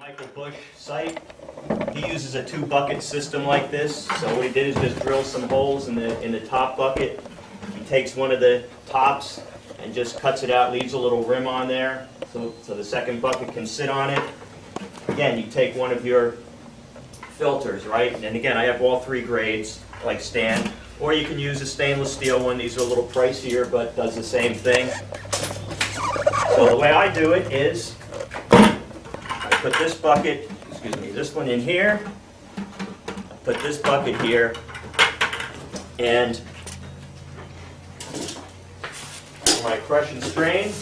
Michael Bush site. He uses a 2-bucket system like this. So what he did is just drill some holes in the top bucket. He takes one of the tops and just cuts it out, leaves a little rim on there, so the second bucket can sit on it. Again, you take one of your filters, right? And again, I have all 3 grades, like Stan. Or you can use a stainless steel one. These are a little pricier, but does the same thing. So the way I do it is, I put this bucket, excuse me, this one in here, I put this bucket here, and my crush and strain.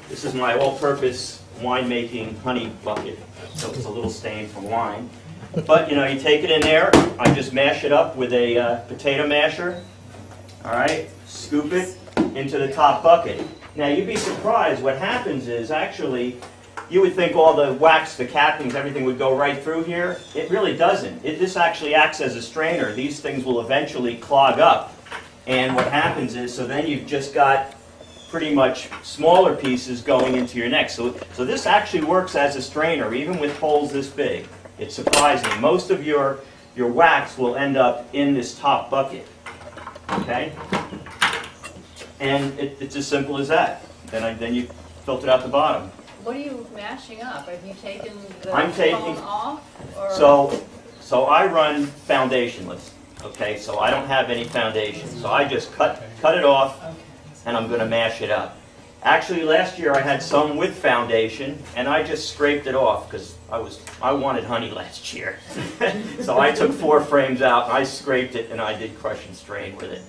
This is my all-purpose wine-making honey bucket. So it's a little stain from wine. But, you know, you take it in there, I just mash it up with a potato masher, all right, scoop it into the top bucket. Now, you'd be surprised, what happens is, actually, you would think all the wax, the cappings, everything would go right through here. It really doesn't. This actually acts as a strainer. These things will eventually clog up. And what happens is, so then you've just got pretty much smaller pieces going into your neck. So this actually works as a strainer, even with holes this big. It's surprising. Most of your wax will end up in this top bucket. Okay? And it's as simple as that. Then you filter out the bottom. What are you mashing up? Have you taken the foam off? Or? So I run foundationless. Okay, so I don't have any foundation. So I just cut it off, and I'm going to mash it up. Actually, last year I had some with foundation, and I just scraped it off because I wanted honey last year. So I took 4 frames out, and I scraped it, and I did crush and strain with it.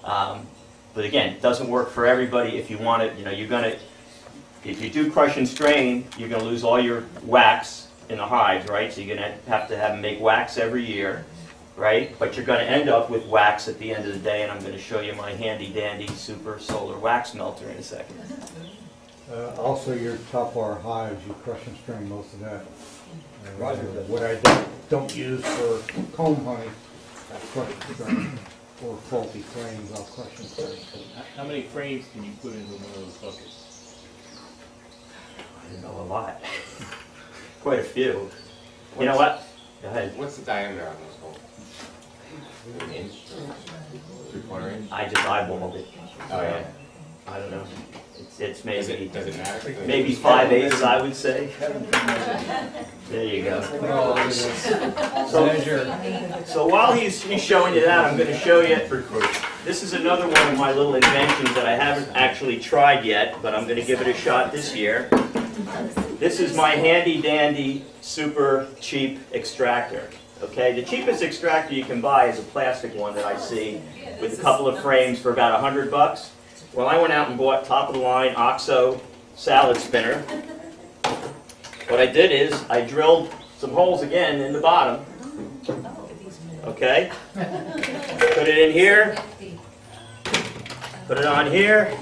But again, it doesn't work for everybody. If you want it, you know, if you do crush and strain, you're going to lose all your wax in the hives, right? So you're going to have them make wax every year. Right? But you're going to end up with wax at the end of the day, and I'm going to show you my handy-dandy super solar wax melter in a second. Also, your top bar hives, you crush and strain most of that. What I don't use for comb honey, I crush and strain. For faulty frames, I'll crush and strain. How many frames can you put into one of those buckets? I know a lot. Quite a few. You know what? Go ahead. What's the diameter on those holes? An inch? 3/4 inch? I just eyeballed it. Oh yeah. I don't know. It's maybe Does it matter? maybe 5/8, I would say. There you go. So while he's showing you that, I'm going to show you. This is another one of my little inventions that I haven't actually tried yet, but I'm going to give it a shot this year. This is my handy-dandy, super cheap extractor. Okay, the cheapest extractor you can buy is a plastic one that I see with a couple of frames for about $100. Well, I went out and bought top-of-the-line OXO salad spinner. What I did is I drilled some holes again in the bottom. Okay, put it in here, put it on here,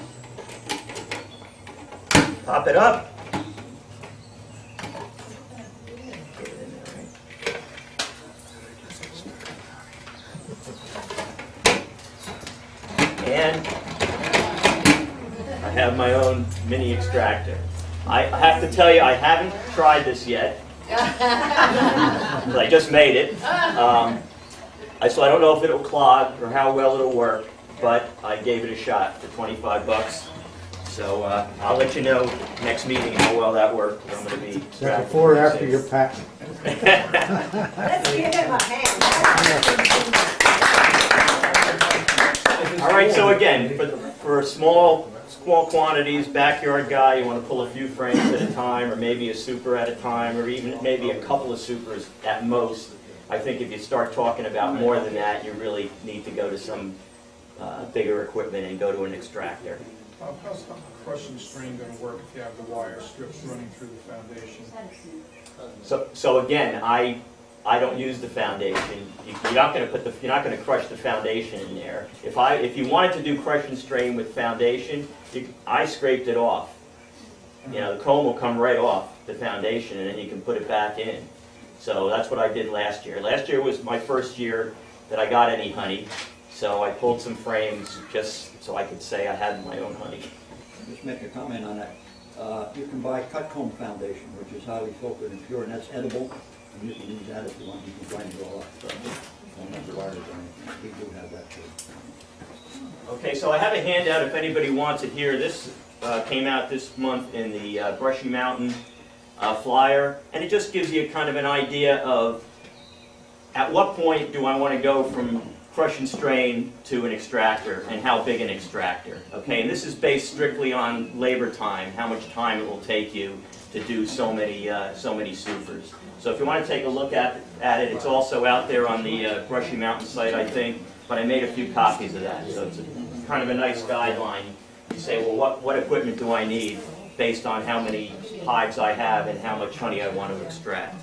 pop it up. And I have my own mini extractor. I have to tell you, I haven't tried this yet. I just made it. So I don't know if it'll clog or how well it'll work, but I gave it a shot for 25 bucks. So I'll let you know next meeting how well that worked. I'm going to be before or after your patent. Let's give him a hand. All right, so again, for small quantities, backyard guy, you want to pull a few frames at a time, or maybe a super at a time, or even maybe a couple of supers at most. I think if you start talking about more than that, you really need to go to some bigger equipment and go to an extractor. How's crush and strain going to work if you have the wire strips running through the foundation? So again, I don't use the foundation. You're not going to crush the foundation in there. If you wanted to do crush and strain with foundation, I scraped it off. You know, the comb will come right off the foundation, and then you can put it back in. So that's what I did last year. Last year was my first year that I got any honey, so I pulled some frames just so I could say I had my own honey. Just make a comment on that. You can buy cut comb foundation, which is highly filtered and pure, and that's edible. And you can use that if you want. You can grind it all up. So don't have wires or anything. We do have that too. Okay, so I have a handout if anybody wants it here. This came out this month in the Brushy Mountain flyer, and it just gives you kind of an idea of at what point do I want to go from crush and strain to an extractor, and how big an extractor. Okay, and this is based strictly on labor time, how much time it will take you to do so many supers. So if you want to take a look at it, it's also out there on the Brushy Mountain site, I think, but I made a few copies of that. So it's kind of a nice guideline. You say, well, what equipment do I need based on how many hives I have and how much honey I want to extract.